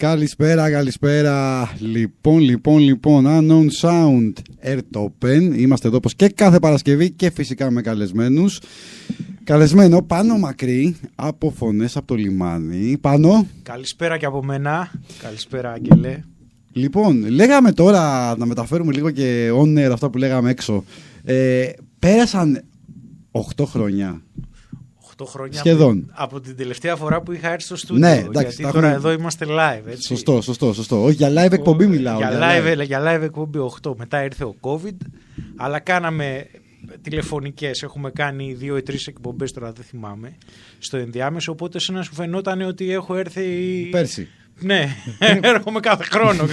Καλησπέρα, καλησπέρα. Λοιπόν, Unknown Sound, Airtopen. Είμαστε εδώ όπως και κάθε Παρασκευή και φυσικά με καλεσμένους. Καλεσμένο Πάνο Μακρύ από Φωνές από το Λιμάνι. Πάνο. Καλησπέρα και από μένα. Καλησπέρα, Άγγελε. Λοιπόν, λέγαμε τώρα να μεταφέρουμε λίγο και on air αυτά που λέγαμε έξω. Πέρασαν 8 χρόνια. 8 χρόνια σχεδόν. Από την τελευταία φορά που είχα έρθει στο στούντιο. Ναι, εντάξει, γιατί τώρα εδώ είμαστε live. Έτσι. Σωστό. Όχι, για live εκπομπή μιλάω. Για live εκπομπή 8. Μετά ήρθε ο COVID. Αλλά κάναμε τηλεφωνικές. Έχουμε κάνει 2 ή 3 εκπομπές, τώρα δεν θυμάμαι. Στο ενδιάμεσο. Οπότε σε να σου φαινόταν ότι έχω έρθει. Πέρσι. Ναι, έρχομαι κάθε χρόνο.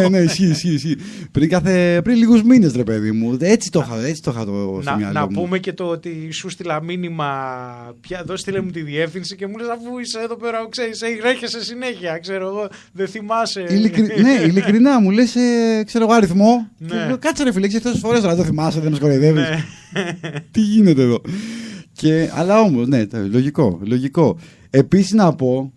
Ναι, ισχύει. Πριν λίγους μήνες, ρε παιδί μου. Έτσι το είχα στο μυαλό μου. Να μου. πούμε και το ότι σου στείλα μήνυμα. Εδώ στείλε μου τη διεύθυνση και μου λες, αφού είσαι εδώ πέρα, ξέρεις, έχεσαι συνέχεια. Ξέρω εγώ, δεν θυμάσαι. Ναι, ειλικρινά μου λες, ξέρω εγώ, αριθμό. Ναι. Κάτσε ρε φίλε, έχεις τόσες φορές τώρα, δεν θυμάσαι, δεν με κοροϊδεύεις. Ναι. Τι γίνεται εδώ. Αλλά όμως, ναι, λογικό. Επίσης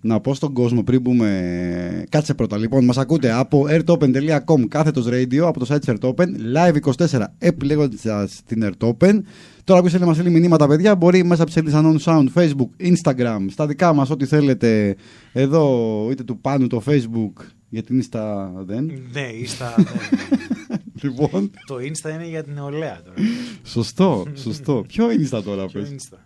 να πω στον κόσμο πριν πούμε. Κάτσε πρώτα. Λοιπόν, μας ακούτε από airtopen.com κάθετος radio, από το site της Airtopen, live24 επιλέγοντας την Airtopen. Τώρα που θέλετε να μας στείλει μηνύματα, παιδιά, μπορεί μέσα από τις σελίδες Unknown Sound, Facebook, Instagram, στα δικά μας, ό,τι θέλετε. Εδώ, είτε του Πάνου το Facebook, γιατί Insta δεν. Ναι, Insta δεν. Λοιπόν. Το Insta είναι για την νεολαία τώρα. Σωστό. Ποιο Insta τώρα, πες. Insta.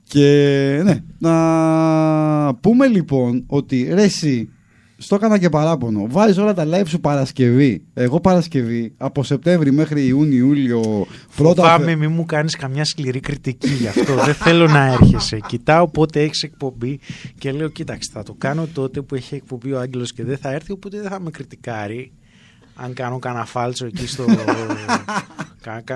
Και ναι, να πούμε λοιπόν ότι ρε εσύ, στο έκανα και παράπονο, βάζεις όλα τα live σου Παρασκευή. Εγώ Παρασκευή, από Σεπτέμβρη μέχρι Ιούνιο, Φοβάμαι μη μου κάνεις καμιά σκληρή κριτική γι' αυτό. Δεν θέλω να έρχεσαι. Κοιτάω πότε έχεις εκπομπή και λέω, κοίταξε, θα το κάνω τότε που έχει εκπομπή ο Άγγελος και δεν θα έρθει, οπότε δεν θα με κριτικάρει. Αν κάνω κανένα φάλτσο εκεί στο.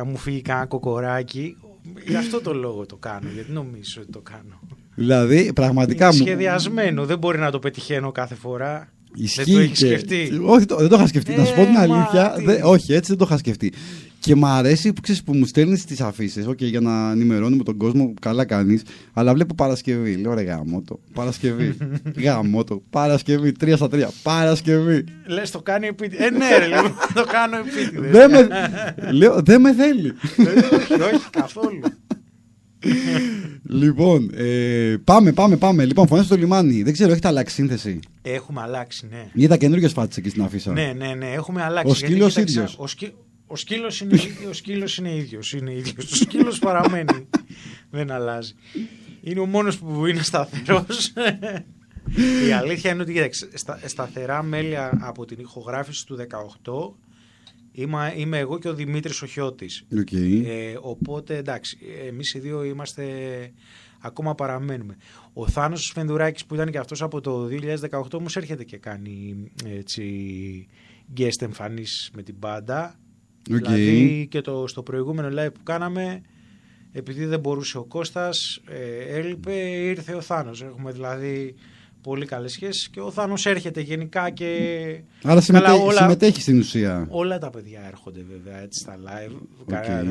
Μου φύγει κανένα κοκοράκι. Γι' αυτό το λόγο το κάνω, γιατί νομίζω ότι το κάνω. Δηλαδή, πραγματικά είναι σχεδιασμένο, δεν μπορεί να το πετυχαίνω κάθε φορά. Ισχύει. Δεν το έχεις σκεφτεί. Όχι, δεν το είχα σκεφτεί. Να σου πω την αλήθεια. Όχι, έτσι δεν το είχα σκεφτεί. Και μ' αρέσει που μου στέλνεις τις αφήσεις. Για να ενημερώνουμε τον κόσμο, καλά κάνεις. Αλλά βλέπω Παρασκευή. Λέω ρε γαμώτο. Παρασκευή. 3 στα 3. Παρασκευή. Λες το κάνει επίτηδες. Ναι, ρε, το κάνω επίτηδες. Λέω δεν με θέλει. Όχι, καθόλου. Λοιπόν, πάμε. Λοιπόν, Φωνές στο Λιμάνι. Δεν ξέρω, έχετε αλλάξει σύνθεση? Έχουμε αλλάξει, ναι. Είδα καινούργιες φάτσες εκεί στην αφίσα. Ναι, έχουμε αλλάξει. Ο σκύλος ίδιος. Ο σκύλος είναι ίδιος. Ο σκύλος παραμένει. Δεν αλλάζει. Είναι ο μόνος που είναι σταθερός. Η αλήθεια είναι ότι σταθερά μέλη από την ηχογράφηση του 18 είμαι εγώ και ο Δημήτρης ο Χιώτης. Okay. Οπότε εντάξει, εμείς οι δύο είμαστε, ακόμα παραμένουμε. Ο Θάνος Σφενδουράκης που ήταν και αυτός από το 2018 όμως έρχεται και κάνει έτσι guest εμφανίσεις με την μπάντα. Okay. Δηλαδή και στο προηγούμενο live που κάναμε, επειδή δεν μπορούσε ο Κώστας, έλειπε, ήρθε ο Θάνος. Έχουμε δηλαδή πολύ καλές σχέσεις και ο Θάνος έρχεται γενικά και. Άρα συμμετέχει στην ουσία. Όλα τα παιδιά έρχονται βέβαια έτσι στα live. Okay.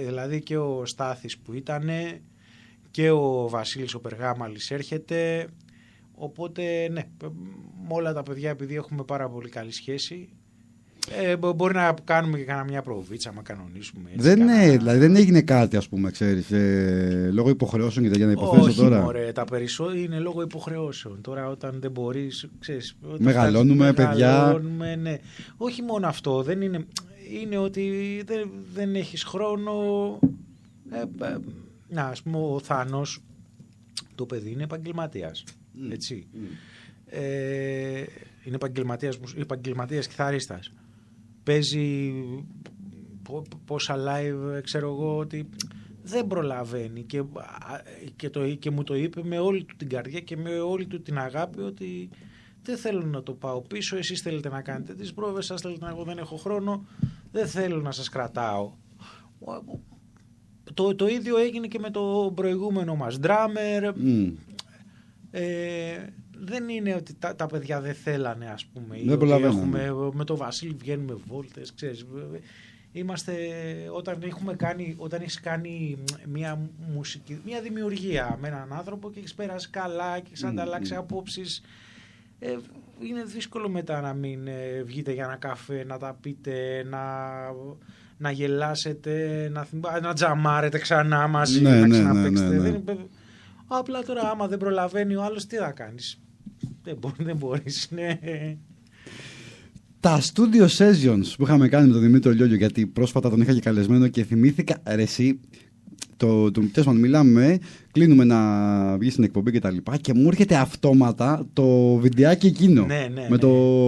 Δηλαδή και ο Στάθης που ήτανε και ο Βασίλης ο Περγάμαλης έρχεται. Οπότε ναι, με όλα τα παιδιά, επειδή έχουμε πάρα πολύ καλή σχέση, μπορεί να κάνουμε και κανένα μια προβίτσα, να κανονίσουμε. Έτσι, δηλαδή δεν έγινε κάτι, ας πούμε, ξέρεις, λόγω υποχρεώσεων και για να υποθέσω τώρα. Όχι, μωρέ, τα περισσότερα είναι λόγω υποχρεώσεων. Τώρα όταν δεν μπορείς, ξέρεις. Μεγαλώνουμε, παιδιά. Ναι. Όχι μόνο αυτό, δεν είναι. Είναι ότι δεν έχεις χρόνο. Ας πούμε, ο Θάνος, το παιδί είναι επαγγελματίας. Έτσι. Είναι επαγγελματίας κιθαρίστας. Παίζει πόσα live, ξέρω εγώ, ότι δεν προλαβαίνει και μου το είπε με όλη του την καρδιά και με όλη του την αγάπη ότι δεν θέλω να το πάω πίσω, εσείς θέλετε να κάνετε τις πρόβες σας, θέλετε να, εγώ δεν έχω χρόνο, δεν θέλω να σας κρατάω. Το ίδιο έγινε και με το προηγούμενο μας drummer. Δεν είναι ότι τα παιδιά δεν θέλανε, ας πούμε. Δεν προλαβαίνουμε. Με το Βασίλη βγαίνουμε βόλτες, ξέρεις. Είμαστε, όταν έχεις κάνει μια μουσική, μια δημιουργία με έναν άνθρωπο και έχεις περάσει καλά και έχεις ανταλλάξει απόψεις, Είναι δύσκολο μετά να μην βγείτε για ένα καφέ, να τα πείτε, να γελάσετε, να τζαμάρετε ξανά μαζί, να ξαναπαίξετε. Απλά τώρα άμα δεν προλαβαίνει ο άλλος, τι θα κάνεις? Δεν μπορείς. Ναι. Τα studio sessions που είχαμε κάνει με τον Δημήτρη Λιόλιο, γιατί πρόσφατα τον είχα και καλεσμένο και θυμήθηκα, ρε εσύ, μιλάμε, κλείνουμε να βγει στην εκπομπή και μου έρχεται αυτόματα το βιντεάκι εκείνο. Με το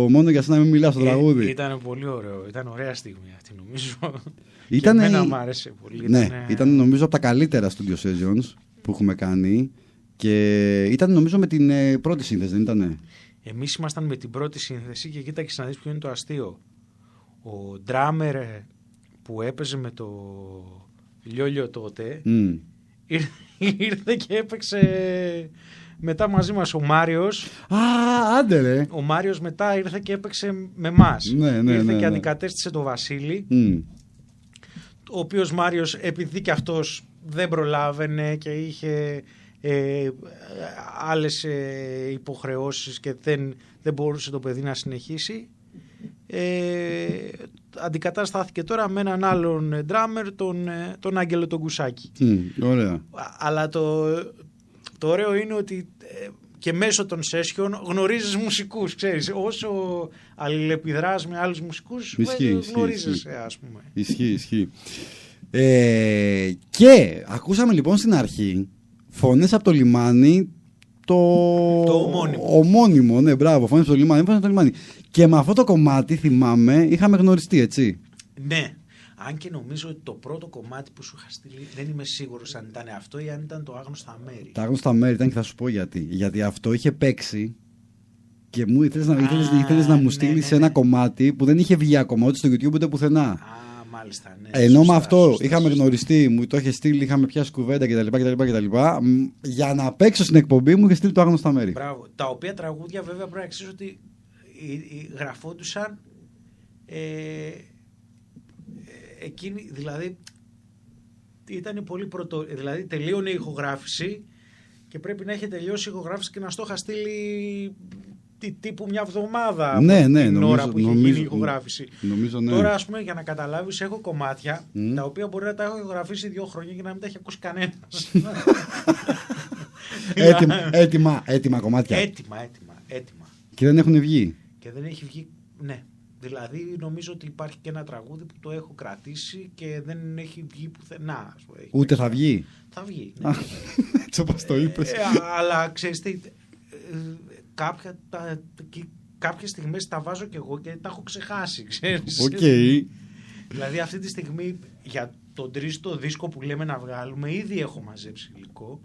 μόνο για σένα μην μιλάς στο τραγούδι. Ήταν πολύ ωραίο, ήταν ωραία στιγμή αυτή νομίζω. Εμένα μου άρεσε πολύ. Ναι, ήταν νομίζω από τα καλύτερα studio sessions που έχουμε κάνει και ήταν νομίζω με την πρώτη σύνθεση, δεν ήτανε? Εμείς ήμασταν με την πρώτη σύνθεση και κοίταξε να δεις ποιο είναι το αστείο. Ο ντράμερ που έπαιζε με το Λιόλιο τότε ήρθε και έπαιξε μετά μαζί μας ο Μάριος. Άντε ρε. Ο Μάριος μετά ήρθε και έπαιξε με μας. Ήρθε και αντικατέστησε τον Βασίλη, ο οποίος Μάριος, επειδή και αυτός δεν προλάβαινε και είχε άλλες υποχρεώσεις και δεν μπορούσε το παιδί να συνεχίσει, αντικαταστάθηκε τώρα με έναν άλλον ντράμερ, τον Άγγελο τον Κουσάκη. Ωραία. Αλλά το ωραίο είναι ότι και μέσω των session γνωρίζεις μουσικούς, ξέρεις, όσο αλληλεπιδράς με άλλους μουσικούς, γνωρίζεσαι, ας πούμε. Ισχύει. Και ακούσαμε λοιπόν στην αρχή φωνές από το λιμάνι, το ομώνυμο, ναι, μπράβο, φωνές από το λιμάνι. Και με αυτό το κομμάτι, θυμάμαι, είχαμε γνωριστεί, έτσι. Ναι. Αν και νομίζω ότι το πρώτο κομμάτι που σου είχα στείλει, δεν είμαι σίγουρος αν ήταν αυτό ή αν ήταν το Άγνωστα Μέρη. Τα Άγνωστα Μέρη ήταν και θα σου πω γιατί. Γιατί αυτό είχε παίξει και μου ήθελες να μου στείλεις ένα κομμάτι που δεν είχε βγει ακόμα ούτε στο YouTube ούτε πουθενά. Μάλιστα, ναι. Ενώ με αυτό είχαμε γνωριστεί, μου το είχε στείλει, είχαμε πιάσει κουβέντα κτλ. Για να παίξω στην εκπομπή μου είχε στείλει το Άγνωστα Μέρη. Μπράβο. Τα οποία τραγούδια βέβαια πρέπει να εξήσω ότι γραφόντουσαν εκείνη, δηλαδή ήταν πολύ δηλαδή τελείωνε η ηχογράφηση και πρέπει να έχει τελειώσει η ηχογράφηση και να στο είχα στείλει τύπου μια εβδομάδα την ώρα που είχε γίνει η ηχογράφηση. Τώρα, ας πούμε, για να καταλάβεις, έχω κομμάτια τα οποία μπορεί να τα έχω ηχογραφήσει 2 χρόνια και να μην τα έχει ακούσει κανένας. Έτοιμα κομμάτια. Έτοιμα. Και δεν έχουν βγει. Και δεν έχει βγει, ναι. Δηλαδή νομίζω ότι υπάρχει και ένα τραγούδι που το έχω κρατήσει και δεν έχει βγει πουθενά. Ούτε θα βγει. Θα βγει. Ναι. Έτσι όπως το είπες. Αλλά ξέρεις τι, κάποιες στιγμές τα βάζω κι εγώ και τα έχω ξεχάσει, ξέρεις. Δηλαδή αυτή τη στιγμή για τον τρίτο δίσκο που λέμε να βγάλουμε ήδη έχω μαζέψει υλικό.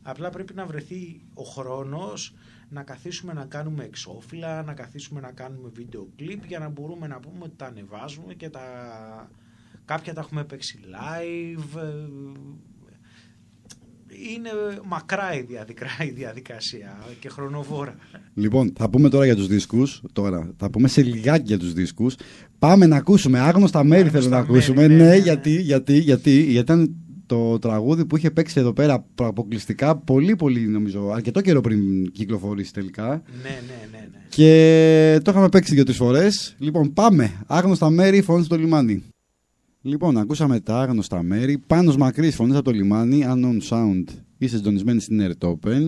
Απλά πρέπει να βρεθεί ο χρόνος να καθίσουμε να κάνουμε εξώφυλλα, να καθίσουμε να κάνουμε βίντεο κλιπ για να μπορούμε να πούμε ότι τα ανεβάζουμε και κάποια τα έχουμε παίξει live. Είναι μακρά η διαδικασία και χρονοβόρα. Λοιπόν, θα πούμε τώρα για τους δίσκους. Θα πούμε σε λιγάκι για τους δίσκους. Πάμε να ακούσουμε Άγνωστα Μέρη, θέλω να ακούσουμε. Ναι, γιατί ήταν το τραγούδι που είχε παίξει εδώ πέρα αποκλειστικά πολύ νομίζω, αρκετό καιρό πριν κυκλοφορήσει τελικά. Ναι. Και το είχαμε παίξει 2-3 φορές. Λοιπόν, πάμε. Άγνωστα Μέρη, φωνές στο λιμάνι. Λοιπόν, ακούσαμε τα Άγνωστα Μέρη. Πάνος Μακρύς, φωνές από το λιμάνι. Unknown Sound. Είσαι συντονισμένη στην Earth Open.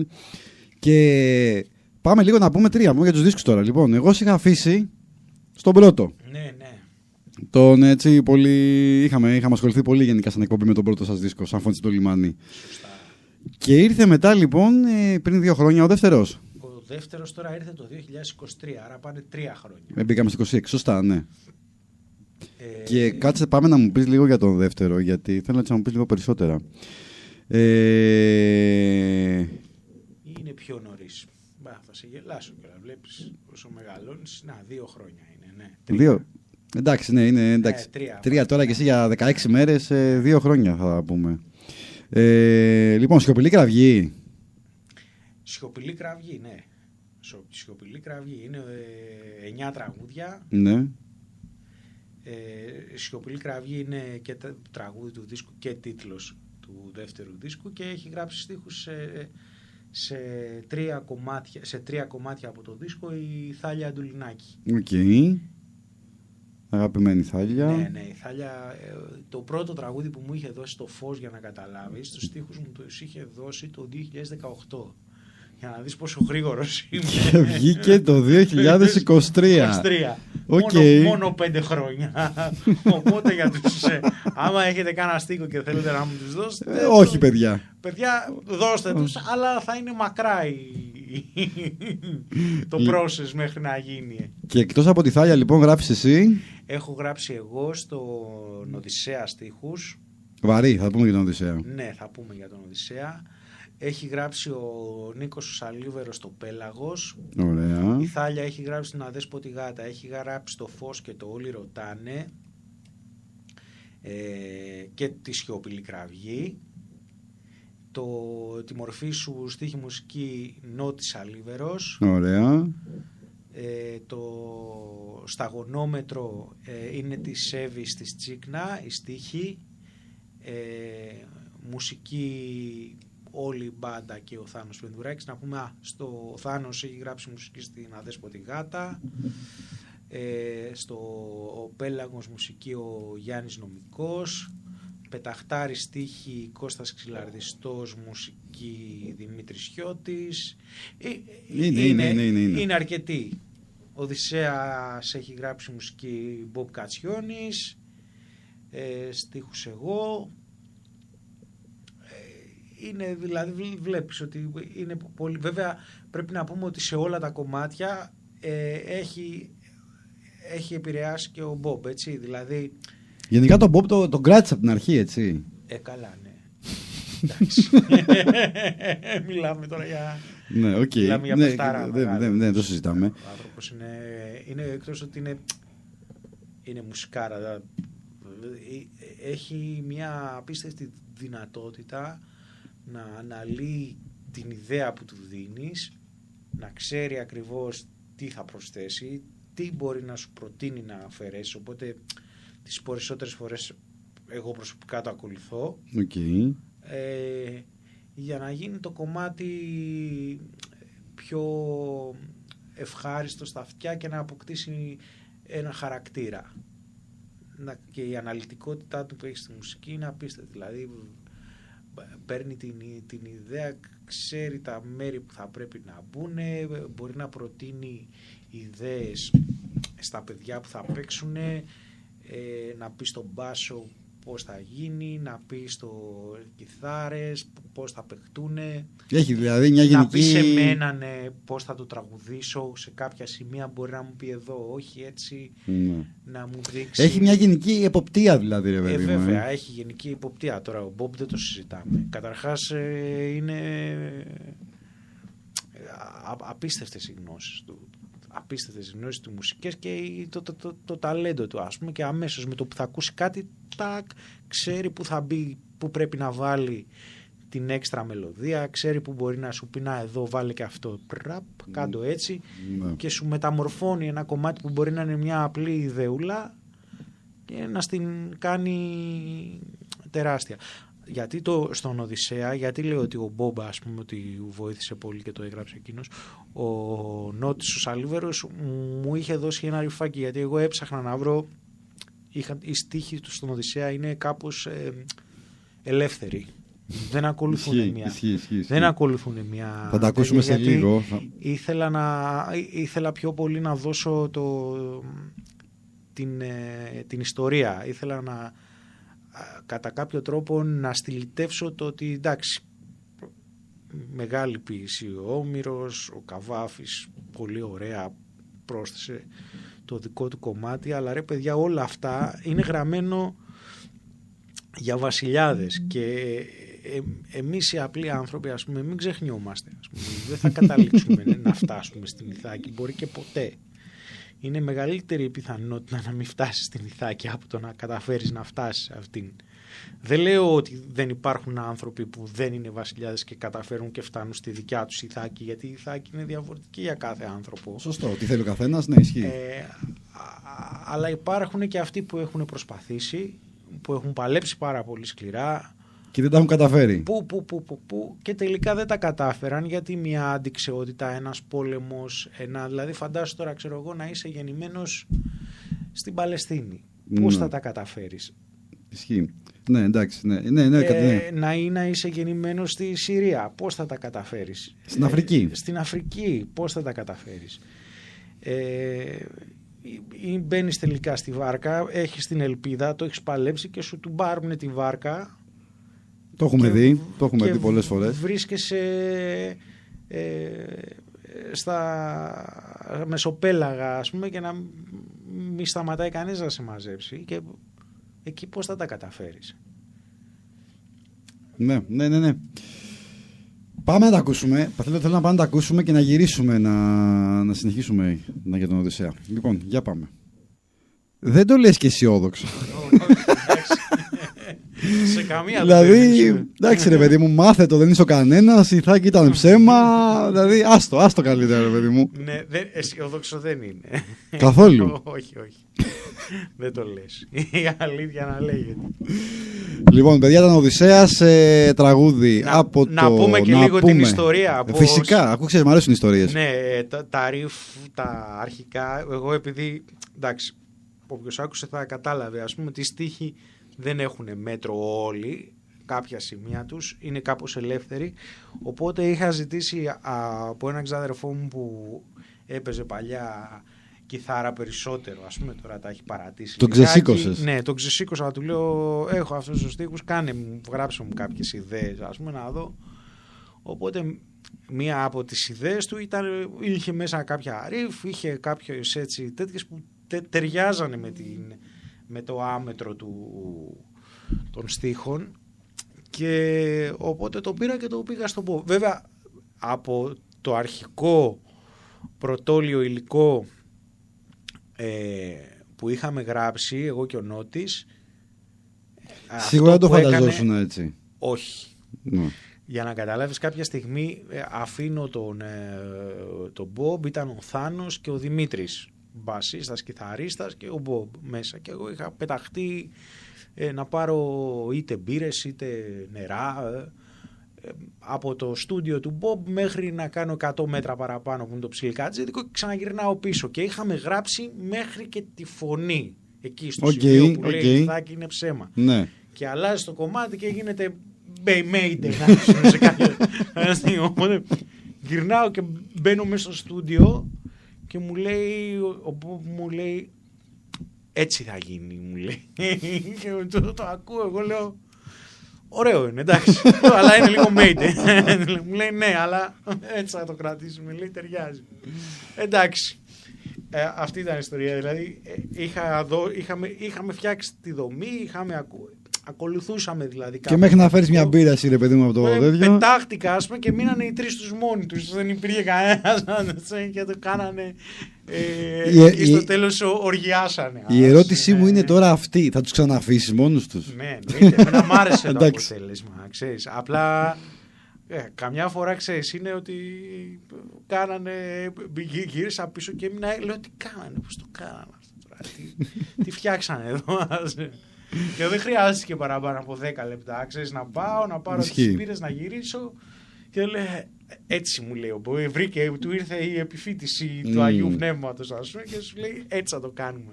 Και πάμε λίγο να πούμε 3 για τους δίσκους τώρα. Λοιπόν, εγώ είχα αφήσει στον πρώτο. Ναι. Τον έτσι πολύ. Είχαμε ασχοληθεί πολύ γενικά σαν εκπομπή με τον πρώτο σας δίσκο, σαν φωνές στο λιμάνι. Σωστά. Και ήρθε μετά λοιπόν πριν 2 χρόνια ο δεύτερος. Ο δεύτερος τώρα ήρθε το 2023, άρα πάνε 3 χρόνια. Μπήκαμε στο 26, σωστά, ναι. Και κάτσε, πάμε να μου πεις λίγο για τον δεύτερο, γιατί θέλω να μου πεις λίγο περισσότερα. Είναι πιο νωρίς. Θα σε γελάσω και να βλέπεις όσο μεγαλώνεις. 2 χρόνια είναι, ναι. 2. Εντάξει, ναι, είναι εντάξει. 3 τώρα και εσύ για 16 μέρες, 2 χρόνια θα πούμε. Λοιπόν, Σιωπηλή Κραυγή. Σιωπηλή Κραυγή, ναι. Σιωπηλή Κραυγή είναι 9 τραγούδια. Ναι. Σιωπηλή Κραυγή είναι και τραγούδι του δίσκου και τίτλος του δεύτερου δίσκου και έχει γράψει στίχους σε τρία κομμάτια από το δίσκο η Θάλια Αντουλινάκη. Οκ. Αγαπημένη Θάλια. Ναι, η Θάλια, το πρώτο τραγούδι που μου είχε δώσει το φως, για να καταλάβεις, τους στίχους μου τους είχε δώσει το 2018. Για να δεις πόσο γρήγορος είμαι. Και βγήκε το 2023. Okay. Μόνο 5 χρόνια. Οπότε για τους... άμα έχετε κανένα στίχο και θέλετε να μου τους δώσετε... όχι παιδιά. Παιδιά, δώστε τους, αλλά θα είναι μακρά το process μέχρι να γίνει. Και εκτός από τη Θάλια λοιπόν γράφεις εσύ? Έχω γράψει εγώ στον Οδυσσέα στίχους. Βαρύ, θα πούμε για τον Οδυσσέα. Ναι, θα πούμε για τον Οδυσσέα. Έχει γράψει ο Νίκος ο Σαλίβερος στο Πέλαγος. Ωραία. Η Θάλια έχει γράψει την Αδέσποτη Γάτα. Έχει γράψει το Φως και το Όλοι Ρωτάνε. Και τη Σιωπηλή Κραυγή. Τη Μορφή Σου στίχη μουσική Νότης Σαλίβερος. Ωραία. Το Σταγονόμετρο είναι τη Σέβης της Τσίκνα, η στίχη. Μουσική όλη η μπάντα και ο Θάνος Πεντουράκης. Να πούμε, ο Θάνος έχει γράψει μουσική στην Αδέσποτη Γάτα. Στο Πέλαγος μουσική ο Γιάννης Νομικός. Πεταχτάρη στίχη Κώστας Ξυλαρδιστός, μουσική Δημήτρης Χιώτης. Είναι αρκετοί. Οδυσσέας έχει γράψει μουσική Μπομπ Κατσιόνης. Στίχους εγώ. Είναι, δηλαδή βλέπεις ότι είναι πολύ... Βέβαια πρέπει να πούμε ότι σε όλα τα κομμάτια έχει επηρεάσει και ο Μπομπ, έτσι, δηλαδή... Γενικά τον Μπομπ τον κράτησε από την αρχή, έτσι. Καλά, ναι. Εντάξει. Μιλάμε τώρα για... Ναι, οκ. Μιλάμε για παιχτάρα. Δεν το συζητάμε. Ο άνθρωπος είναι εκτός ότι είναι μουσικάρα. Έχει μια απίστευτη δυνατότητα να αναλύει την ιδέα που του δίνεις, να ξέρει ακριβώς τι θα προσθέσει, τι μπορεί να σου προτείνει να αφαιρέσει, οπότε τις περισσότερες φορές εγώ προσωπικά το ακολουθώ. Okay. Για να γίνει το κομμάτι πιο ευχάριστο στα αυτιά και να αποκτήσει ένα χαρακτήρα. Και η αναλυτικότητά του που έχει στη μουσική είναι απίστευτη, δηλαδή παίρνει την ιδέα, ξέρει τα μέρη που θα πρέπει να μπουν, μπορεί να προτείνει ιδέες στα παιδιά που θα παίξουν, να πει στον μπάσο πώς θα γίνει, να πει στο κιθάρες πώς θα παιχτούν, έχει δηλαδή μια γενική... να πει σε μένα πώς θα το τραγουδήσω, σε κάποια σημεία μπορεί να μου πει εδώ όχι έτσι, να μου δείξει. Έχει μια γενική εποπτεία δηλαδή, ρε παιδί μου. Βέβαια, έχει γενική εποπτεία. Τώρα ο Μπομπ δεν το συζητάμε. Καταρχάς είναι απίστευτες οι γνώσεις του. Απίστευτες γνώσεις του μουσικές και το ταλέντο του, ας πούμε, και αμέσως με το που θα ακούσει κάτι ξέρει που θα μπει, που πρέπει να βάλει την έξτρα μελωδία, ξέρει που μπορεί να σου πει να εδώ βάλε και αυτό, κάντο έτσι, και σου μεταμορφώνει ένα κομμάτι που μπορεί να είναι μια απλή ιδεούλα και να στην κάνει τεράστια. Γιατί στον Οδυσσέα, γιατί λέω ότι ο Μπομπ, ας πούμε, ότι βοήθησε πολύ και το έγραψε εκείνος, ο Νότης ο Σαλίβερος μου είχε δώσει ένα ρυφάκι, γιατί εγώ έψαχνα να βρω, οι στίχοι του στον Οδυσσέα είναι κάπως ελεύθεροι. Δεν ακολουθούν δεν ακολουθούν μια... Θα τα ακούσουμε σε λίγο. Ήθελα πιο πολύ να δώσω την ιστορία. Ήθελα να κατά κάποιο τρόπο να στυλιτεύσω το ότι εντάξει, μεγάλη ποίηση ο Όμηρος, ο Καβάφης πολύ ωραία πρόσθεσε το δικό του κομμάτι, αλλά ρε παιδιά όλα αυτά είναι γραμμένο για βασιλιάδες και εμείς οι απλοί άνθρωποι, ας πούμε, μην ξεχνιόμαστε, ας πούμε. Δεν θα καταλήξουμε να φτάσουμε στην Ιθάκη, μπορεί και ποτέ. Είναι μεγαλύτερη η πιθανότητα να μην φτάσεις στην Ιθάκη από το να καταφέρεις να φτάσεις αυτήν. Δεν λέω ότι δεν υπάρχουν άνθρωποι που δεν είναι βασιλιάδες και καταφέρουν και φτάνουν στη δικιά τους Ιθάκη, γιατί η Ιθάκη είναι διαφορετική για κάθε άνθρωπο. Σωστό, τι θέλει ο καθένας, ναι, ισχύει. Αλλά υπάρχουν και αυτοί που έχουν προσπαθήσει, που έχουν παλέψει πάρα πολύ σκληρά. Και δεν τα έχουν καταφέρει. Που και τελικά δεν τα κατάφεραν, γιατί μια αντιξεότητα, ένας πόλεμος, δηλαδή φαντάσου τώρα, ξέρω εγώ, να είσαι γεννημένος στην Παλαιστίνη. Πώς θα τα καταφέρεις? Ισχύει. Ναι, εντάξει. Ναι. Να είσαι γεννημένος στη Συρία. Πώς θα τα καταφέρεις? Στην Αφρική. Στην Αφρική. Πώς θα τα καταφέρεις? Μπαίνεις τελικά στη βάρκα, έχεις την ελπίδα, το έχεις παλέψει και σου του μπάρουν τη βάρκα. Το έχουμε δει πολλές φορές. Βρίσκεσαι στα μεσοπέλαγα, ας πούμε, και να μην σταματάει κανείς να σε μαζέψει, και εκεί πώς θα τα καταφέρεις? Ναι. Πάμε να τα ακούσουμε. Θέλω να πάμε να τα ακούσουμε και να γυρίσουμε να συνεχίσουμε για τον Οδυσσέα. Λοιπόν, για πάμε. Δεν το λες και αισιόδοξο. Σε καμία δηλαδή, εντάξει ρε παιδί μου, μάθε το, δεν είσαι ο κανένας, η Θάκη ήταν ψέμα. Δηλαδή, άστο καλύτερα ρε παιδί μου. Ναι, αισιόδοξο δεν είναι. Καθόλου. Όχι. Δεν το λες. Η αλήθεια να λέγεται. Λοιπόν, παιδιά, ήταν Οδυσσέας, τραγούδι από να πούμε και λίγο την ιστορία. Φυσικά, ακούω, μου αρέσουν οι ιστορίες. Ναι, τα ριφ, τα αρχικά, εγώ επειδή, εντάξει, όποιος άκουσε θα κατάλαβε, ας πούμε, τη στίχη δεν έχουν μέτρο όλοι, κάποια σημεία τους είναι κάπως ελεύθεροι, οπότε είχα ζητήσει από έναν ξάδερφό μου που έπαιζε παλιά κιθάρα περισσότερο, ας πούμε, τώρα τα έχει παρατήσει. Τον ξεσήκωσες? Ναι, τον ξεσήκωσα, του λέω έχω αυτούς τους στίχους, γράψε μου κάποιες ιδέες, ας πούμε, να δω. Οπότε μία από τις ιδέες του είχε μέσα κάποια ριφ, είχε κάποιες έτσι τέτοιες που ταιριάζανε με το άμετρο των στίχων, και οπότε το πήρα και το πήγα στον pop. Βέβαια από το αρχικό πρωτόλιο υλικό που είχαμε γράψει εγώ και ο Νότης, σίγουρα δεν το φανταζόσουν έτσι. Όχι. Ναι. Για να καταλάβεις, κάποια στιγμή αφήνω τον Bob, ήταν ο Θάνος και ο Δημήτρης, μπασίστας, κιθαρίστας, και ο Bob μέσα, και εγώ είχα πεταχτεί να πάρω είτε μπύρες είτε νερά από το στούντιο του Bob μέχρι να κάνω 100 μέτρα παραπάνω που είναι το Ψιλικάτζιδικο, και ξαναγυρνάω πίσω, και είχαμε γράψει μέχρι και τη φωνή εκεί στο σημείο που λέει Θάκη είναι ψέμα. Ναι. Και αλλάζει το κομμάτι και γίνεται Mayday σε κάποιο στιγμή. Οπότε γυρνάω και μπαίνω μέσα στο στούντιο και μου λέει, μου λέει έτσι θα γίνει, μου λέει. Και το ακούω, εγώ λέω ωραίο είναι, εντάξει, αλλά είναι λίγο Mayday. Μου λέει ναι, αλλά έτσι θα το κρατήσουμε, λέει ταιριάζει. Εντάξει. Αυτή ήταν η ιστορία, δηλαδή είχαμε φτιάξει τη δομή, ακολουθούσαμε δηλαδή. Και μέχρι να φέρεις μια μπύρα εσύ ρε παιδί μου από το τέτοιο. Πετάχτηκα, ας πούμε, και μείνανε οι τρεις τους μόνοι τους. Δεν υπήρχε κανένας και το κάνανε. Και στο τέλος οργιάσανε. Η ερώτησή μου είναι τώρα αυτή. Θα τους ξαναφήσεις μόνους τους? Ναι, εμένα μ' άρεσε το αποτέλεσμα, ξέρεις. Απλά καμιά φορά, ξέρεις, είναι ότι κάνανε, γύρισα πίσω και έμεινα, λέω τι κάνανε, πώς το κάνανε αυτό τώρα, τι φτιάξανε εδώ. Και δεν χρειάζεται και παραπάνω από 10 λεπτά, ξέρεις, να πάω, να πάρω τις πύρες, να γυρίσω, και λέει, έτσι μου λέει, βρήκε, του ήρθε η επιφύτηση του Αγίου Πνεύματος, ας πούμε, και σου λέει, έτσι θα το κάνουμε.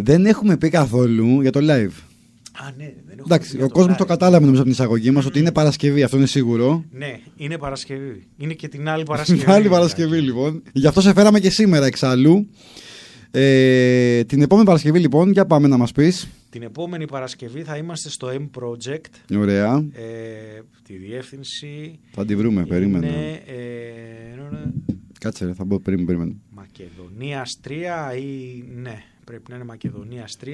Δεν έχουμε πει καθόλου για το live. Ναι, εντάξει, ο κόσμος το κατάλαβε νομίζω από την εισαγωγή μας ότι είναι Παρασκευή, αυτό είναι σίγουρο. Ναι, είναι Παρασκευή. Είναι και την άλλη Παρασκευή. Την άλλη Παρασκευή, λοιπόν. Γι' αυτό σε φέραμε και σήμερα εξάλλου. Την επόμενη Παρασκευή, λοιπόν, για πάμε να μας πεις. Την επόμενη Παρασκευή θα είμαστε στο M Project. Ωραία. Τη διεύθυνση. Θα τη βρούμε, περίμενε. Κάτσε, θα μπω, περίμενε. Μακεδονίας 3 ή ναι. Πρέπει να είναι Μακεδονίας 3.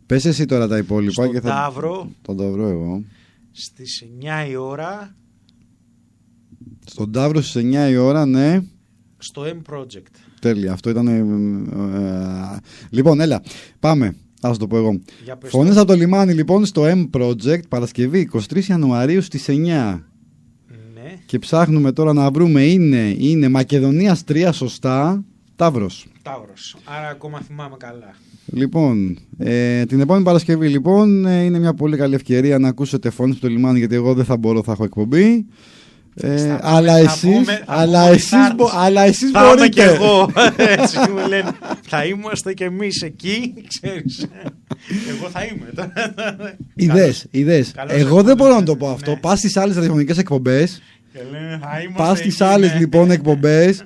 Πες εσύ τώρα τα υπόλοιπα. Στον και Ταύρο. Τον Ταύρο εγώ. Στις 9 η ώρα. Στον Ταύρο στις 9 η ώρα, ναι. Στο M Project. Τέλεια, αυτό ήταν. Λοιπόν, έλα, πάμε. Ας το πω εγώ. Φωνές από το λιμάνι, λοιπόν, στο M Project, Παρασκευή 23 Ιανουαρίου στις 9. Ναι. Και ψάχνουμε τώρα να βρούμε, είναι Μακεδονίας 3 σωστά. Ταύρος. Άρα ακόμα θυμάμαι καλά. Λοιπόν, την επόμενη Παρασκευή λοιπόν είναι μια πολύ καλή ευκαιρία να ακούσετε φωνές στο λιμάνι, γιατί εγώ δεν θα μπορώ, θα έχω εκπομπή. Αλλά εσείς θα μπορείτε. είμαι και εγώ. Έτσι μου λένε. Θα είμαστε κι εμείς εκεί, ξέρεις. Εγώ θα είμαι. Ιδέες. Εγώ δεν μπορώ να το πω αυτό. Πας στις άλλες ραδιοφωνικές εκπομπές. Πας στις άλλες λοιπόν εκπομπές.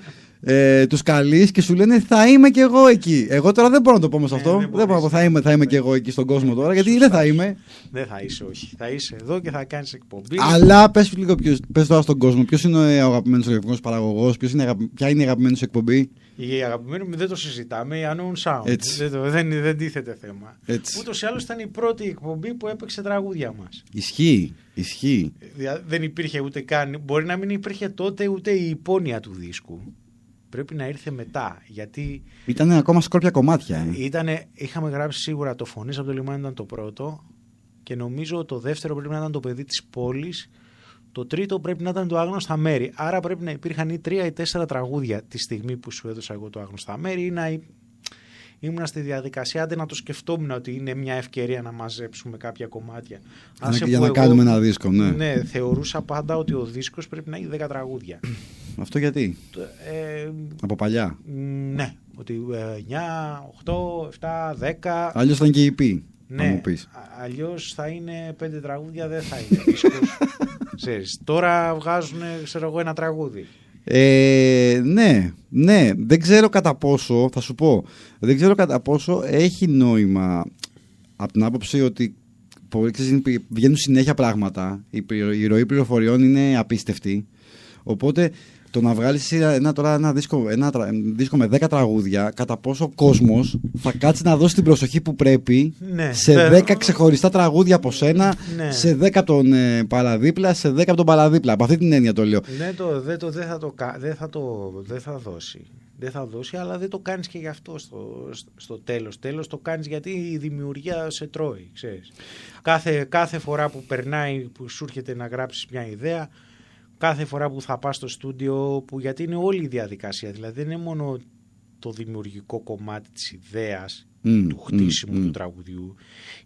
Τους καλείς και σου λένε θα είμαι κι εγώ εκεί. Εγώ τώρα δεν μπορώ να το πω όμως αυτό. Δεν μπορώ να πω θα είμαι κι εγώ εκεί στον κόσμο τώρα, γιατί δεν θα είμαι. Δεν θα είσαι, όχι. Θα είσαι εδώ και θα κάνεις εκπομπή. Αλλά πες τώρα στον κόσμο, ποιος είναι ο αγαπημένος ραδιοφωνικός παραγωγός, ποια είναι η αγαπημένη σου εκπομπή. Η αγαπημένη μου δεν το συζητάμε, η Unknown Sound. Δεν τίθεται θέμα. Ούτως ή άλλως ήταν η πρώτη εκπομπή που έπαιξε τραγούδια μας. Ισχύει. Δεν υπήρχε ούτε καν. Μπορεί να μην υπήρχε τότε ούτε η υπόνοια του δίσκου. Πρέπει να ήρθε μετά. Γιατί ήταν ακόμα σκόρπια κομμάτια. Είχαμε γράψει σίγουρα το Φωνές από το λιμάνι, ήταν το πρώτο. Και νομίζω το δεύτερο πρέπει να ήταν το Παιδί της Πόλης. Το τρίτο πρέπει να ήταν το Άγνωστα Μέρη. Άρα πρέπει να υπήρχαν ή 3 ή 4 τραγούδια τη στιγμή που σου έδωσα εγώ το Άγνωστα Μέρη, ή να ήμουν στη διαδικασία, άντε να το σκεφτόμουν ότι είναι μια ευκαιρία να μαζέψουμε κάποια κομμάτια. Για να κάνουμε ένα δίσκο, ναι. Ναι, θεωρούσα πάντα ότι ο δίσκος πρέπει να έχει 10 τραγούδια. Αυτό γιατί? Από παλιά. Ναι, ότι 9, 8, 7, 10. Αλλιώς θα είναι και η EP. Ναι, αλλιώς θα είναι 5 τραγούδια, δεν θα είναι δίσκος. Ξέρεις, τώρα βγάζουν, ξέρω εγώ, ένα τραγούδι. Ναι, δεν ξέρω κατά πόσο, θα σου πω, δεν ξέρω κατά πόσο έχει νόημα, από την άποψη ότι βγαίνουν συνέχεια πράγματα, η ροή πληροφοριών είναι απίστευτη, οπότε το να βγάλεις ένα δίσκο με 10 τραγούδια, κατά πόσο ο κόσμος θα κάτσει να δώσει την προσοχή που πρέπει σε 10 ξεχωριστά τραγούδια από σένα, σε 10 από τον παραδίπλα, σε 10 από τον παραδίπλα. Από αυτή την έννοια το λέω. Δεν θα δώσει. Δεν θα δώσει, αλλά δεν το κάνεις και γι' αυτό στο τέλος. Τέλος το κάνεις γιατί η δημιουργία σε τρώει, ξέρεις. Κάθε φορά που περνάει, που σου έρχεται να γράψεις μια ιδέα, κάθε φορά που θα πας στο στούντιο, γιατί είναι όλη η διαδικασία, δηλαδή δεν είναι μόνο το δημιουργικό κομμάτι της ιδέας, του χτίσιμου του τραγουδιού,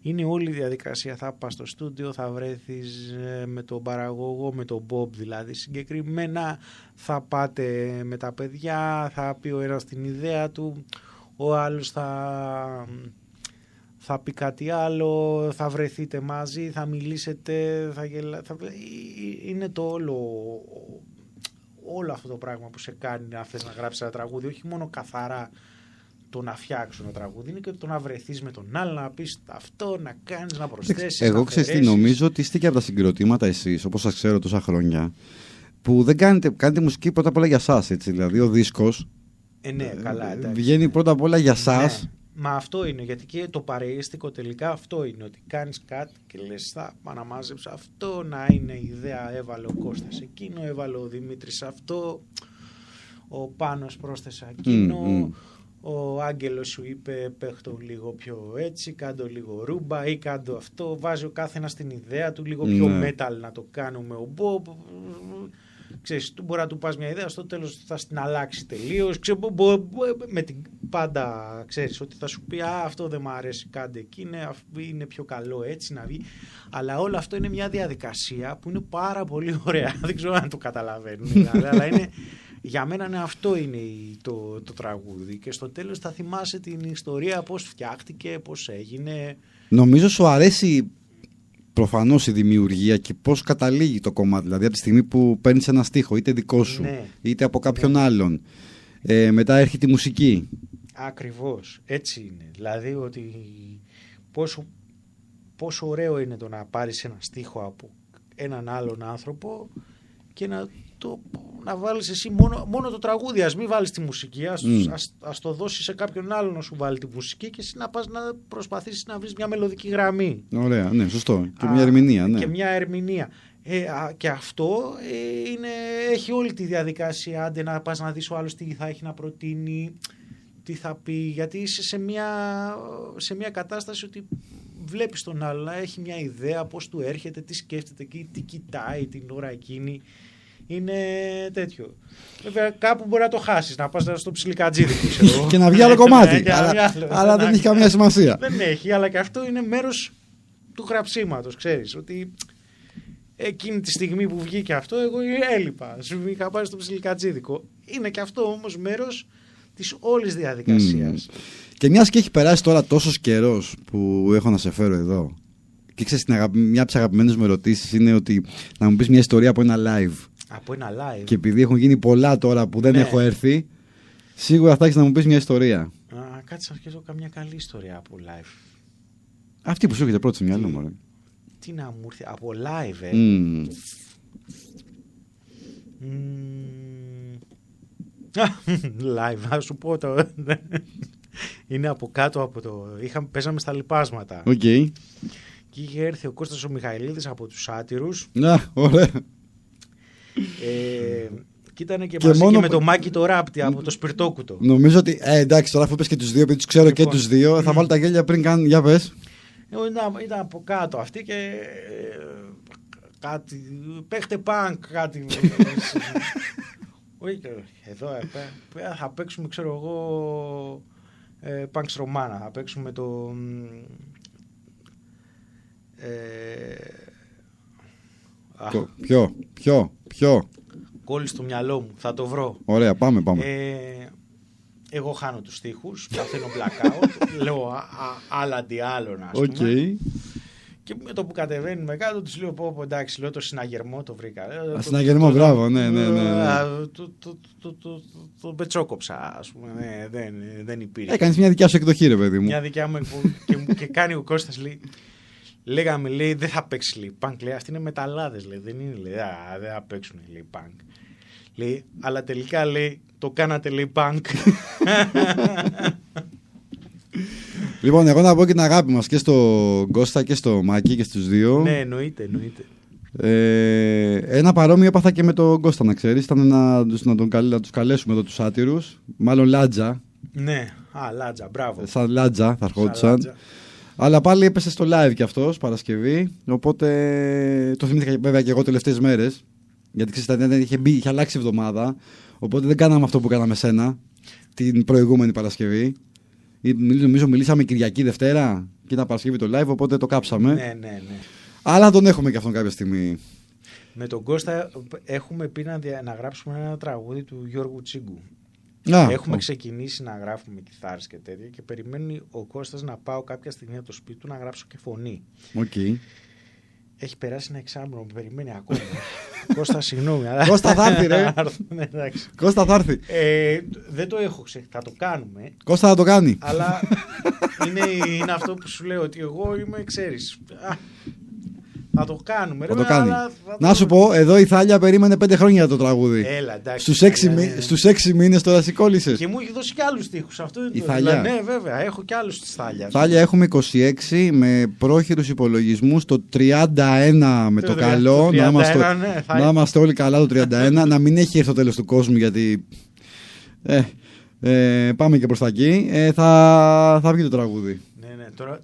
είναι όλη η διαδικασία. Θα πας στο στούντιο, θα βρέθεις με τον παραγωγό, με τον Bob δηλαδή συγκεκριμένα, θα πάτε με τα παιδιά, θα πει ο ένας την ιδέα του, ο άλλος θα πει κάτι άλλο, θα βρεθείτε μαζί, θα μιλήσετε, είναι το όλο αυτό το πράγμα που σε κάνει να θες να γράψεις ένα τραγούδι, όχι μόνο καθαρά το να φτιάξουν ένα τραγούδι, είναι και το να βρεθείς με τον άλλο, να πεις αυτό, να κάνεις, να προσθέσεις. Εγώ ξέρεις τι, νομίζω ότι είστε και από τα συγκροτήματα εσείς, όπως σας ξέρω τόσα χρόνια, που δεν κάνετε μουσική πρώτα απ' όλα για σας, έτσι, δηλαδή ο δίσκος βγαίνει πρώτα απ' όλα για σας. Ναι. Μα αυτό είναι, γιατί και το παρεΐστικο τελικά αυτό είναι, ότι κάνεις κάτι και λες θα αναμάζεψα αυτό, να είναι η ιδέα, έβαλε ο Κώστας εκείνο, έβαλε ο Δημήτρης αυτό, ο Πάνος πρόσθεσε εκείνο, ο Άγγελος σου είπε παίχτω λίγο πιο έτσι, κάντο λίγο ρούμπα ή κάντο αυτό, βάζει ο καθένας την ιδέα του, λίγο πιο metal να το κάνουμε ο Μπομπ. Ξέρεις, μπορεί να του πας μια ιδέα, στο τέλος θα την αλλάξει τελείως. Με την πάντα ξέρεις ότι θα σου πει αυτό δεν μου αρέσει, κάντε εκεί, είναι πιο καλό έτσι να βγει. Αλλά όλο αυτό είναι μια διαδικασία που είναι πάρα πολύ ωραία. Δεν ξέρω αν το καταλαβαίνουν. Αλλά για μένα αυτό είναι το τραγούδι. Και στο τέλος θα θυμάσαι την ιστορία, πώς φτιάχτηκε, πώς έγινε. Νομίζω σου αρέσει προφανώς η δημιουργία και πώς καταλήγει το κομμάτι. Δηλαδή από τη στιγμή που παίρνεις ένα στίχο, είτε δικό σου, είτε από κάποιον άλλον, μετά έρχεται η μουσική. Ακριβώς, έτσι είναι. Δηλαδή ότι πόσο ωραίο είναι το να πάρεις ένα στίχο από έναν άλλον άνθρωπο και να βάλεις εσύ μόνο το τραγούδι, ας μην βάλεις τη μουσική, ας το δώσεις σε κάποιον άλλον να σου βάλει τη μουσική και εσύ να πας να προσπαθήσεις να βρεις μια μελωδική γραμμή. Ωραία, ναι, σωστό. Και μια ερμηνεία. Ναι. Και μια ερμηνεία. Και αυτό έχει όλη τη διαδικασία, άντε να πας να δεις ο άλλος τι θα έχει να προτείνει, τι θα πει, γιατί είσαι σε μια κατάσταση ότι βλέπεις τον άλλο, έχει μια ιδέα πώς του έρχεται, τι σκέφτεται εκεί, τι κοιτάει την ώρα εκείνη. είναι τέτοιο. Βέβαια κάπου μπορεί να το χάσεις, να πας στο ψιλικατζίδικο, ξέρω. Και να βγει άλλο κομμάτι. Αλλά δεν έχει καμία σημασία. Δεν έχει, αλλά και αυτό είναι μέρος του γραψίματος, ξέρεις. Ότι εκείνη τη στιγμή που βγήκε αυτό, εγώ έλειπα. Σου είχα πάει στο ψιλικατζίδικο. Είναι και αυτό όμως μέρος της όλης διαδικασίας. Και μιας και έχει περάσει τώρα τόσος καιρός που έχω να σε φέρω εδώ. Και ξέρεις, μια από τις αγαπημένες μου ερωτήσεις είναι ότι να μου πεις μια ιστορία από ένα live. Από ένα live. Και επειδή έχουν γίνει πολλά τώρα που δεν έχω έρθει, σίγουρα θα έχεις να μου πεις μια ιστορία. Κάτσε να σκεφτώ καμιά καλή ιστορία από live. Αυτή που σου έρχεται πρώτη στο μυαλό μου. Τι να μου έρθει, από live, live, να σου πω το. Είναι από κάτω από το. Παίζαμε στα λιπάσματα. Okay. Και είχε έρθει ο Κώστας ο Μιχαηλίδης από τους Σάτυρους. Ωραία. Και ήταν και μαζί και με το Μάκη το Ράπτη από το Σπιρτόκουτο. Νομίζω ότι. Εντάξει, τώρα αφού πες και τους δύο, επειδή τους ξέρω λοιπόν, και τους δύο, θα βάλω τα γέλια πριν καν. Για πες. Ήταν από κάτω αυτή και. Κάτι. Παίχτε πανκ, κάτι. Όχι, εδώ θα παίξουμε, ξέρω εγώ. Πανκς Ρωμάνα. Θα παίξουμε το. Ποιο. Κόλλη στο μυαλό μου, θα το βρω. Ωραία, πάμε. Εγώ χάνω τους στίχους, παθαίνω blackout, λέω άλλα αντί άλλων, ας πούμε. Και με το που κατεβαίνουμε κάτω τους λέω πω εντάξει, λέω το συναγερμό το βρήκα. Συναγερμό, μπράβο, ναι. Το πετσόκοψα, ας πούμε, δεν υπήρχε. Έκανες μια δικιά σου εκδοχή, ρε παιδί μου. Μια δικιά μου και κάνει ο Κώστας, λέει. Λέγαμε, λέει, δεν θα παίξει, λέει, πανκ. Λέει, αυτοί είναι μεταλλάδες, λέει, δεν είναι, λέει, δεν θα παίξουν, λέει, πανκ. Λέει, αλλά τελικά, λέει, το κάνατε, λέει, πανκ. Λοιπόν, εγώ να πω και την αγάπη μας και στο Κώστα και στο Μάκη και στους δύο. Ναι, εννοείται. Ένα παρόμοιο έπαθα και με τον Κώστα, να ξέρεις. Ήταν να τους καλέσουμε εδώ τους Σάτυρους. Μάλλον Λάτζα. Ναι, Λάτζα, μπράβο. Σαν Λάτζα θα ερχόντουσαν. Αλλά πάλι έπεσε στο live κι αυτός Παρασκευή. Οπότε το θυμήθηκα βέβαια και εγώ τελευταίες μέρες. Γιατί ξέρεις, είχε αλλάξει η εβδομάδα. Οπότε δεν κάναμε αυτό που κάναμε σένα την προηγούμενη Παρασκευή. Νομίζω μιλήσαμε Κυριακή Δευτέρα και ήταν Παρασκευή το live. Οπότε το κάψαμε. Ναι. Αλλά τον έχουμε και αυτόν κάποια στιγμή. Με τον Κώστα έχουμε πει να γράψουμε ένα τραγούδι του Γιώργου Τσίγκου. Έχουμε ξεκινήσει να γράφουμε κιθάρες και τέτοια και περιμένει ο Κώστας να πάω κάποια στιγμή από το σπίτι του να γράψω και φωνή. Okay. Έχει περάσει ένα εξάμηνο, με περιμένει ακόμα. Κώστα, συγγνώμη. Κώστα θα έρθει, ρε. Κώστα θα έρθει. Δεν το έχω ξεχάσει. Θα το κάνουμε. Κώστα θα το κάνει. Αλλά είναι αυτό που σου λέω, ότι εγώ είμαι, ξέρεις. Θα το κάνουμε. Θα το κάνει. Να σου πω, εδώ η Θάλια περίμενε 5 χρόνια το τραγούδι. Έλα, εντάξει. Στους 6 μήνες τώρα σηκώλησες. Και μου έχει δώσει και άλλους στίχους. Αυτό είναι η Θάλια. Ναι, βέβαια, έχω και άλλους της Θάλιας. Θάλια, έχουμε 26 με πρόχειρους υπολογισμούς το 31 με το καλό. Να είμαστε όλοι καλά το 31. Να μην έχει έρθει το τέλος του κόσμου, γιατί. Πάμε και προς τα εκεί. Θα βγει το τραγούδι.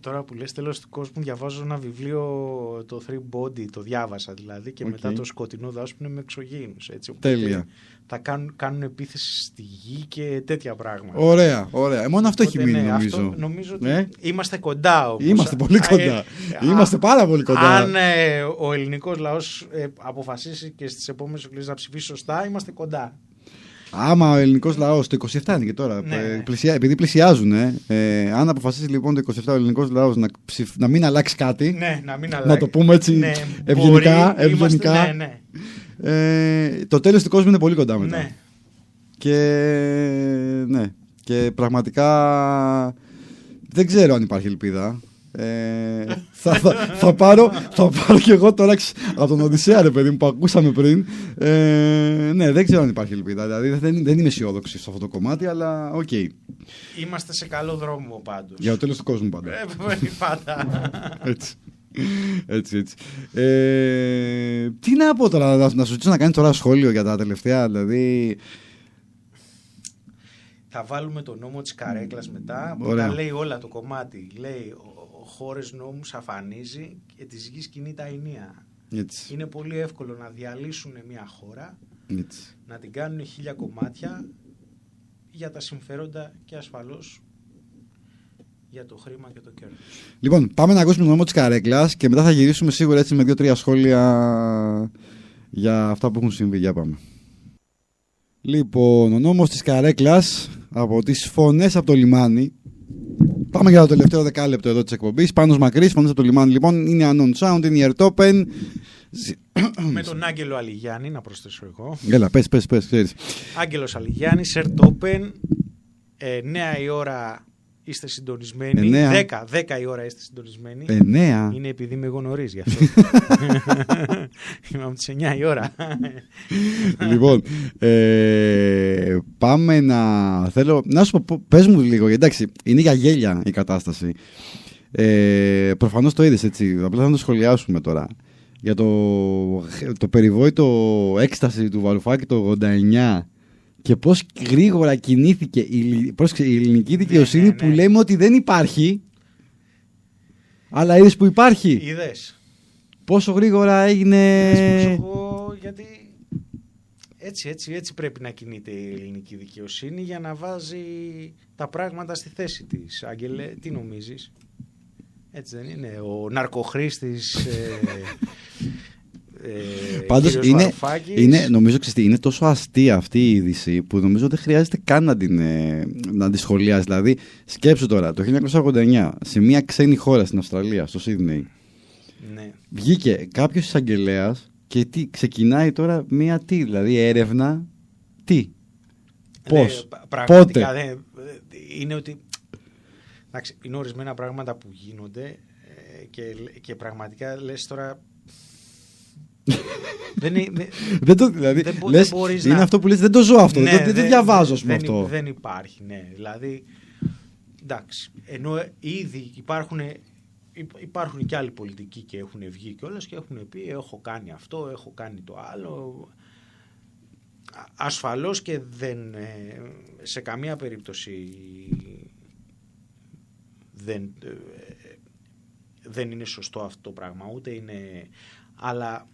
Τώρα που λες τέλος του κόσμου, διαβάζω ένα βιβλίο, το Three Body, το διάβασα δηλαδή, και μετά το σκοτεινό δάσο που είναι με εξωγήινους. Τέλεια. Θα κάνουν επίθεση στη γη και τέτοια πράγματα. Ωραία. Μόνο αυτό έχει μείνει, νομίζω. Αυτό, νομίζω ότι είμαστε κοντά όμως. Είμαστε πολύ κοντά. Είμαστε πάρα πολύ κοντά. Αν ο ελληνικός λαός αποφασίσει και στις επόμενες εκλογές να ψηφίσει σωστά, είμαστε κοντά. Άμα ο ελληνικός λαός, το 27 είναι και τώρα, επειδή πλησιάζουν, αν αποφασίσει λοιπόν το 27 ο ελληνικός λαός να μην αλλάξει κάτι, να το πούμε έτσι ευγενικά, το τέλος του κόσμου είναι πολύ κοντά μετά. Ναι. Και πραγματικά δεν ξέρω αν υπάρχει ελπίδα. Θα πάρω και εγώ τώρα από τον Οδυσσέα, ρε παιδί μου, που ακούσαμε πριν. Ναι, δεν ξέρω αν υπάρχει ελπίδα. Δηλαδή δεν είμαι αισιόδοξη σε αυτό το κομμάτι, αλλά οκ. Είμαστε σε καλό δρόμο πάντως. Για το τέλος του κόσμου πάντα. Πάντα. Έτσι. Τι να πω τώρα, να σου ζητήσω να κάνεις τώρα σχόλιο για τα τελευταία, δηλαδή. Θα βάλουμε το νόμο της καρέκλας μετά, που τα λέει όλα το κομμάτι. Λέει χώρες νόμους αφανίζει και της γης κινεί τα ενία. Είναι πολύ εύκολο να διαλύσουν μια χώρα Έτσι. Να την κάνουν 1000 κομμάτια για τα συμφέροντα και ασφαλώς για το χρήμα και το κέρδος. Λοιπόν, πάμε να ακούσουμε τον νόμο της καρέκλας και μετά θα γυρίσουμε σίγουρα έτσι με 2-3 σχόλια για αυτά που έχουν συμβεί. Για πάμε. Λοιπόν, ο νόμος της καρέκλας από τις φωνές από το λιμάνι. Πάμε για το τελευταίο δεκάλεπτο εδώ της εκπομπής. Πάνος Μακρύς, φωνές από το λιμάνι. Λοιπόν, είναι Unknown Sound, είναι η Ertopen. Με τον Άγγελο Αλιγιάννη, να προσθέσω εγώ. Έλα, πες, ξέρεις. Άγγελος Αλιγιάννης, Ertopen. 9 η ώρα είστε συντονισμένοι. 10 η ώρα είστε συντονισμένοι. 9. Είναι επειδή είμαι εγώ νωρίς γι' αυτό. Είμαι από τις 9 η ώρα. Λοιπόν, πάμε θέλω να σου πω, πες μου λίγο, εντάξει, είναι για γέλια η κατάσταση. Προφανώς το είδες έτσι, απλά θα το σχολιάσουμε τώρα. Για το περιβόητο έκσταση του Βαρουφάκη το 89 και πώς γρήγορα κινήθηκε η ελληνική δικαιοσύνη που λέμε ότι δεν υπάρχει, αλλά είδες που υπάρχει. Είδες. Πόσο γρήγορα έγινε. Γιατί έτσι πρέπει να κινείται η ελληνική δικαιοσύνη για να βάζει τα πράγματα στη θέση της. Άγγελε, τι νομίζεις? Έτσι δεν είναι? Ο ναρκοχρήστης πάντως νομίζω είναι τόσο αστεία αυτή η είδηση που νομίζω δεν χρειάζεται καν να τη σχολιάσει. Δηλαδή σκέψου τώρα το 1989 σε μια ξένη χώρα στην Αυστραλία, στο Σίδνεϊ, ναι, βγήκε κάποιος εισαγγελέας και ξεκινάει τώρα μια δηλαδή έρευνα πώς, πραγματικά πότε. Είναι ότι είναι ορισμένα πράγματα που γίνονται και πραγματικά λες τώρα δεν μπορείς είναι αυτό που λες, δεν το ζω αυτό, δεν το διαβάζω αυτό. Δεν υπάρχει, ναι, δηλαδή εντάξει, ενώ ήδη υπάρχουν και άλλοι πολιτικοί και έχουν βγει κιόλας και έχουν πει έχω κάνει αυτό, έχω κάνει το άλλο. Ασφαλώς και σε καμία περίπτωση δεν είναι σωστό αυτό το πράγμα, ούτε είναι, αλλά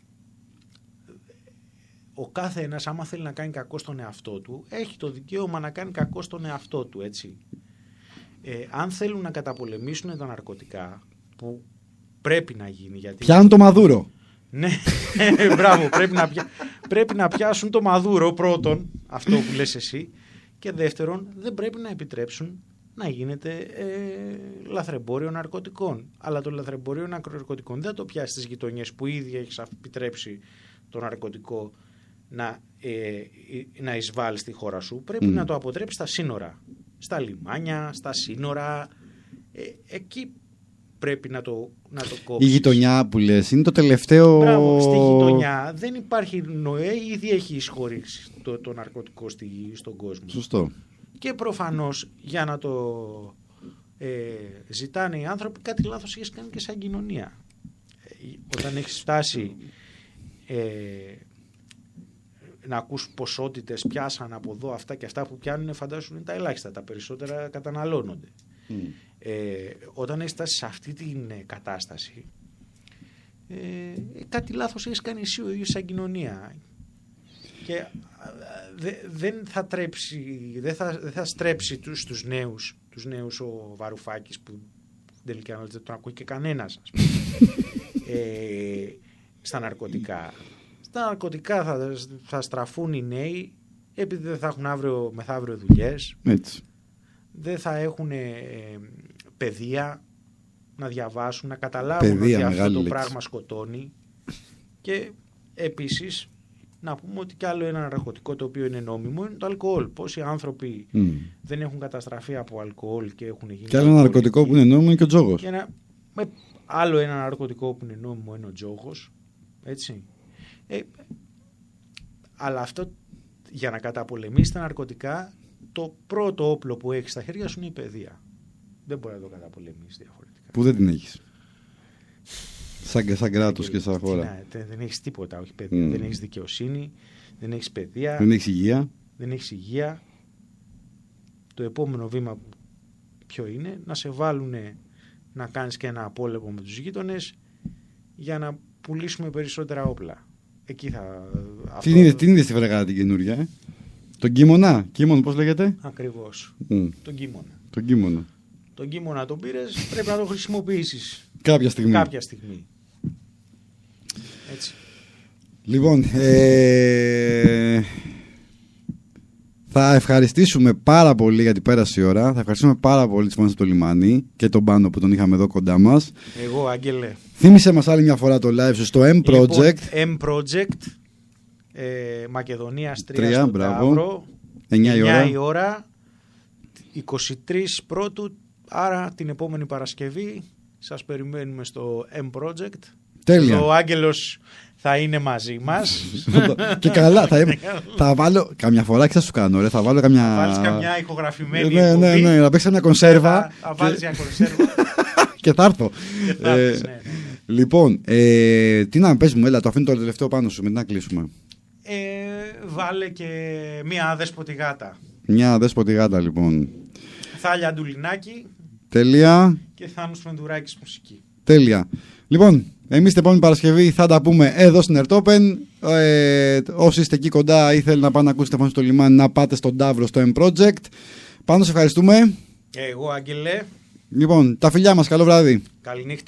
ο κάθε ένας άμα θέλει να κάνει κακό στον εαυτό του έχει το δικαίωμα να κάνει κακό στον εαυτό του, έτσι. Αν θέλουν να καταπολεμήσουν τα ναρκωτικά, που πρέπει να γίνει, γιατί πιάνουν το Μαδούρο. Ναι, μπράβο, πρέπει να πιάσουν το Μαδούρο πρώτον, αυτό που λες εσύ, και δεύτερον δεν πρέπει να επιτρέψουν να γίνεται λαθρεμπόριο ναρκωτικών. Αλλά το λαθρεμπόριο ναρκωτικών δεν θα το πιάσει στις γειτονιές που ήδη έχεις επιτρέψει το ναρκωτικό να εισβάλλει στη χώρα σου. Πρέπει να το αποτρέψει στα σύνορα, στα λιμάνια, στα σύνορα, εκεί πρέπει να το κόψεις. Η γειτονιά που λες είναι το τελευταίο. Μπράβο, στη γειτονιά δεν υπάρχει νοέ, ήδη έχει εισχωρήσει το ναρκωτικό στον κόσμο. Σωστό. Και προφανώς για να το ζητάνε οι άνθρωποι, κάτι λάθος έχεις κάνει και σαν κοινωνία. Όταν έχεις φτάσει να ακούς ποσότητες πιάσαν από εδώ αυτά και αυτά που πιάνουν, φαντάσου είναι τα ελάχιστα, τα περισσότερα καταναλώνονται. Όταν έχεις φτάσει σε αυτή την κατάσταση, κάτι λάθος έχεις κάνει εσύ ο ίδιος σαν κοινωνία. Και δεν θα στρέψει τους νέους ο Βαρουφάκης, που τελικά δεν τον ακούει και κανένας, ας πούμε, στα ναρκωτικά. Στα ναρκωτικά θα στραφούν οι νέοι, επειδή δεν θα έχουν αύριο μεθαύριο δουλειές. Έτσι. Δεν θα έχουν παιδεία να διαβάσουν, να καταλάβουν ότι αυτό το πράγμα σκοτώνει. Και επίσης να πούμε ότι κι άλλο ένα ναρκωτικό το οποίο είναι νόμιμο είναι το αλκοόλ. Πόσοι άνθρωποι δεν έχουν καταστραφεί από αλκοόλ και έχουν γίνει. Κι άλλο ένα ναρκωτικό που είναι νόμιμο είναι και ο τζόγος. Άλλο ένα ναρκωτικό που είναι νόμιμο είναι ο τζόγος. Έτσι. Αλλά αυτό, για να καταπολεμήσει τα ναρκωτικά, το πρώτο όπλο που έχεις στα χέρια σου είναι η παιδεία. Δεν μπορεί να το καταπολεμήσει διαφορετικά. Που δεν την έχεις. Σαν κράτος και σαν χώρα. Δεν έχεις τίποτα, όχι παιδεία. Δεν έχεις δικαιοσύνη, δεν έχεις παιδεία. Δεν έχεις υγεία. Δεν έχεις υγεία. Το επόμενο βήμα ποιο είναι? Να σε βάλουν να κάνεις και ένα απόλεμο με τους γείτονες για να πουλήσουμε περισσότερα όπλα. Εκεί θα... Τι είδες στη φρεγάτα την καινούρια, Τον Κίμωνα, πώς λέγεται? Ακριβώς, τον Κίμωνα. Τον Κίμωνα. Τον Κίμωνα τον πήρες, πρέπει να τον χρησιμοποιήσεις. Κάποια στιγμή. Έτσι. Λοιπόν, θα ευχαριστήσουμε πάρα πολύ γιατί πέρασε η ώρα. Θα ευχαριστήσουμε πάρα πολύ τις φωνές από το λιμάνι και τον Πάνο που τον είχαμε εδώ κοντά μας. Εγώ, Άγγελε. Θύμισε μας άλλη μια φορά το live σου στο M-Project. Λοιπόν, M-Project, Μακεδονίας 3 στο μπράβο. Ταύρο. 9 η ώρα. 23 πρώτου, άρα την επόμενη Παρασκευή σας περιμένουμε στο M-Project. Τέλεια. Ο Άγγελος θα είναι μαζί μας. Και καλά, θα βάλω καμιά φορά και θα σου κάνω, θα βάλω καμιά... Θα βάλεις καμιά ηχογραφημένη εκπομπή. Ναι, να παίξεις μια κονσέρβα. Θα βάλεις μια κονσέρβα. Και θα έρθω. Λοιπόν, τι να πες μου, έλα, το αφήνω το τελευταίο πάνω σου, μετά να κλείσουμε. Βάλε και μια δέσποτη γάτα. Μια δέσποτη γάτα, λοιπόν. Θάλια Αντουλινάκη. Τέλεια. Και Θάνος Μεντουράκης μουσική. Τέλεια. Λοιπόν, εμείς την επόμενη Παρασκευή θα τα πούμε εδώ στην Ερτόπεν. Όσοι είστε εκεί κοντά ή θέλετε να πάνε να ακούσετε φωνή στο λιμάνι, να πάτε στον Ταύρο στο M-Project. Πάνω σε ευχαριστούμε. Εγώ, Άγγελε. Λοιπόν, τα φιλιά μας, καλό βράδυ. Καληνύχτα.